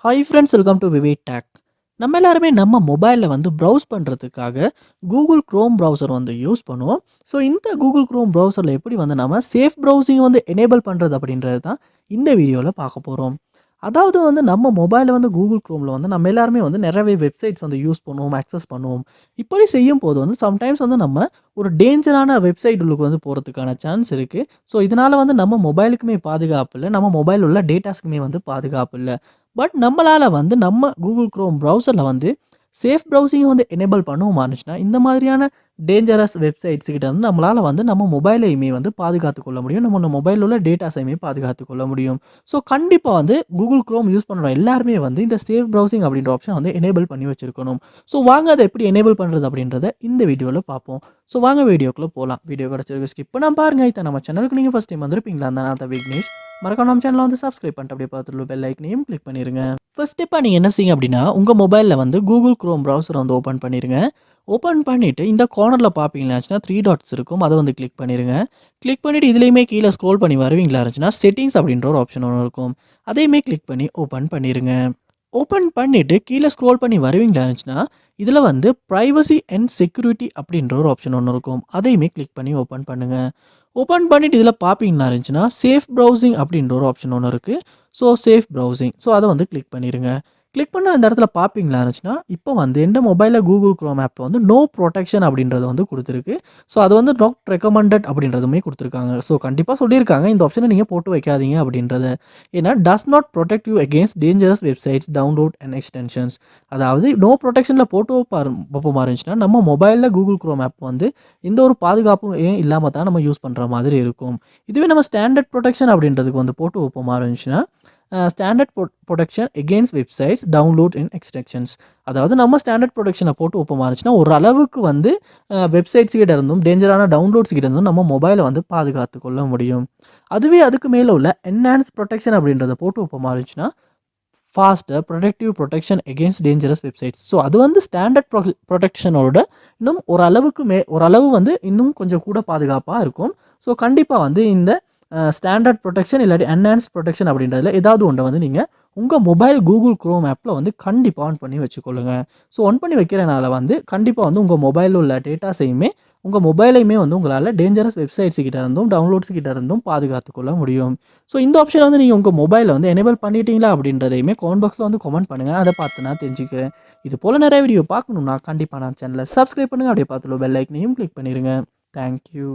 Hi friends, welcome to VividTech. நம்ம எல்லாருமே நம்ம மொபைலில் வந்து ப்ரௌஸ் பண்ணுறதுக்காக கூகுள் க்ரோம் ப்ரௌசர் வந்து யூஸ் பண்ணுவோம். ஸோ இந்த கூகுள் க்ரோம் ப்ரௌசரில் எப்படி வந்து நம்ம சேஃப் ப்ரௌசிங் வந்து எனேபிள் பண்ணுறது அப்படின்றது தான் இந்த வீடியோவில் பார்க்க போகிறோம். அதாவது வந்து நம்ம மொபைலில் வந்து கூகுள் க்ரோமில் வந்து நம்ம எல்லாருமே வந்து நிறையவே வெப்சைட்ஸ் வந்து யூஸ் பண்ணுவோம், அக்சஸ் பண்ணுவோம். இப்படி செய்யும் போது வந்து சம்டைம்ஸ் வந்து நம்ம ஒரு டேஞ்சரான வெப்சைட் உள்ளுக்கு வந்து போகிறதுக்கான சான்ஸ் இருக்குது. ஸோ இதனால் வந்து நம்ம மொபைலுக்குமே பாதுகாப்பு இல்லை, நம்ம மொபைல் உள்ள டேட்டாஸ்க்குமே வந்து பாதுகாப்பு இல்லை. பட் நம்மளால் வந்து நம்ம கூகுள் க்ரோம் ப்ரௌசரில் வந்து சேஃப் ப்ரௌசிங் வந்து எனேபிள் பண்ணவும் இருந்துச்சுன்னா இந்த மாதிரியான டேஞ்சரஸ் வெப்சைட்ஸ் கிட்ட வந்து நம்மளால் வந்து நம்ம மொபைலையுமே வந்து பாதுகாத்து கொள்ள முடியும், நம்ம மொபைலில் உள்ள டேட்டாஸையுமே பாதுகாத்து கொள்ள முடியும். ஸோ கண்டிப்பாக வந்து கூகுள் க்ரோம் யூஸ் பண்ணுற எல்லாருமே வந்து இந்த சேஃப் ப்ரௌசிங் அப்படின்ற ஆப்ஷன் வந்து எனேபிள் பண்ணி வச்சிருக்கணும். ஸோ வாங்க அதை எப்படி எனேபிள் பண்ணுறது அப்படின்றத இந்த வீடியோவில் பார்ப்போம். ஸோ வாங்க வீடியோக்குள்ளே போகலாம். வீடியோ கிடச்சிருக்கு ஸ்கிப் பண்ணாம பாருங்க. இதை நம்ம சேனலுக்கு நீங்கள் ஃபஸ்ட் டைம் வந்திருப்பீங்களா? நான் விக்னேஷ். மறக்காம நம்ம சேனலை வந்து சப்ஸ்கிரைப் பண்ணிட்டு அப்படியே பார்த்துட்டு பெல் ஐக்கனையும் கிளிக் பண்ணிடுங்க. ஃபர்ஸ்ட் ஸ்டெப்பாக நீங்கள் என்ன செய்யுங்க அப்படின்னா, உங்கள் மொபைலில் வந்து கூகுள் க்ரோம் ப்ரௌசரை வந்து ஓப்பன் பண்ணிடுங்க. ஓப்பன் பண்ணிவிட்டு இந்த கார்னரில் பார்ப்பீங்களாச்சுன்னா 3 டாட்ஸ் இருக்கும், அதை வந்து கிளிக் பண்ணிடுங்க. கிளிக் பண்ணிவிட்டு இதுலேயுமே கீழே ஸ்க்ரோல் பண்ணி வருவீங்களா இருந்துச்சுன்னா செட்டிங்ஸ் அப்படின்ற ஒரு ஆப்ஷன் ஒன்று இருக்கும், அதையுமே கிளிக் பண்ணி ஓப்பன் பண்ணிடுங்க. ஓப்பன் பண்ணிவிட்டு கீழே ஸ்க்ரோல் பண்ணி வருவீங்களா இருந்துச்சுன்னா இதில் வந்து ப்ரைவசி அண்ட் செக்யூரிட்டி அப்படின்ற ஒரு ஆப்ஷன் ஒன்று இருக்கும், அதையுமே கிளிக் பண்ணி ஓப்பன் பண்ணுங்கள். ஓப்பன் பண்ணிவிட்டு இதில் பார்ப்பீங்களா இருந்துச்சுன்னா சேஃப் ப்ரௌசிங் அப்படின்ற ஒரு ஆப்ஷன் ஒன்று இருக்குது. ஸோ சேஃப் ப்ரௌசிங், ஸோ அதை வந்து கிளிக் பண்ணிடுங்க. கிளிக் பண்ண அந்த இடத்துல பார்ப்பீங்களா இருந்துச்சுன்னா இப்போ வந்து எந்த மொபைலில் கூகுள் க்ரோம் ஆப் வந்து நோ ப்ரொடெக்ஷன் அப்படின்றது வந்து கொடுத்துருக்கு. ஸோ அது வந்து நாட் ரெக்கமெண்டட் அப்படின்றதுமே கொடுத்துருக்காங்க. ஸோ கண்டிப்பாக சொல்லியிருக்காங்க இந்த ஆப்ஷனை நீங்கள் போட்டு வைக்காதீங்க அப்படின்றத. ஏன்னா does not protect you against dangerous websites download and extensions. அதாவது நோ ப்ரொடெக்ஷனில் போட்டு வைப்போமா இருந்துச்சுன்னா நம்ம மொபைலில் கூகுள் க்ரோம் ஆப் வந்து எந்த ஒரு பாதுகாப்பும் இல்லாமல் தான் நம்ம யூஸ் பண்ணுற மாதிரி இருக்கும். இதுவே நம்ம ஸ்டாண்டர்ட் ப்ரொடெக்ஷன் அப்படின்றதுக்கு வந்து போட்டு வைப்போமா இருந்துச்சுன்னா standard protection against websites download and extensions. அதாவது நம்ம ஸ்டாண்டர்ட் ப்ரொடெக்ஷனை போட்டு ஓப்பன் இருந்துச்சுன்னா ஒரு அளவுக்கு வந்து வெப்சைட்ஸ் கிட்ட இருந்தும் டேஞ்சரான டவுன்லோட்ஸ் கிட்ட இருந்தும் நம்ம மொபைலை வந்து பாதுகாத்து கொள்ள முடியும். அதுவே அதுக்கு மேலே உள்ள என்ஹான்ஸ் ப்ரொடெக்ஷன் அப்படின்றத போட்டு ஓப்பன் இருந்துச்சுன்னா faster protective protection against dangerous websites. So அது வந்து ஸ்டாண்டர்ட் ப்ரொடெக்ஷனோட இன்னும் ஓரளவு வந்து இன்னும் கொஞ்சம் கூட பாதுகாப்பாக இருக்கும். ஸோ கண்டிப்பாக வந்து இந்த ஸ்டாண்டர்ட் ப்ரொடெக்ஷன் இல்லாட்டி என்ஹான்ஸ் ப்ரொடெக்ஷன் அப்படின்றதுல ஏதாவது ஒன்றை வந்து நீங்கள் உங்கள் மொபைல் கூகுள் க்ரோம் ஆப்பில் வந்து கண்டிப்பாக ஆன் பண்ணி வச்சுக்கொள்ளுங்க. ஸோ ஆன் பண்ணி வைக்கிறனால வந்து கண்டிப்பாக வந்து உங்கள் மொபைலில் உள்ள டேட்டாஸையுமே உங்கள் மொபைலையுமே வந்து உங்களால் டேஞ்சரஸ் வெப்சைட்ஸ் கிட்ட இருந்தும் டவுன்லோட்ஸ் கிட்ட இருந்தும் பாதுகாத்துக்கொள்ள முடியும். ஸோ இந்த ஆப்ஷனை வந்து நீங்கள் உங்கள் மொபைலில் வந்து எனேபிள் பண்ணிட்டீங்களா அப்படின்றதையுமே கமெண்ட் பாக்ஸில் வந்து கமெண்ட் பண்ணுங்கள். அதை பார்த்து நான் தெரிஞ்சுக்கிறேன். இது போல் நிறைய வீடியோ பார்க்கணுன்னா கண்டிப்பாக நான் சேனலை சப்ஸ்கிரைப் பண்ணுங்கள், அப்படியே பார்த்துட்டு பெல் ஐக்கனையும் கிளிக் பண்ணிடுங்க. தேங்க்யூ.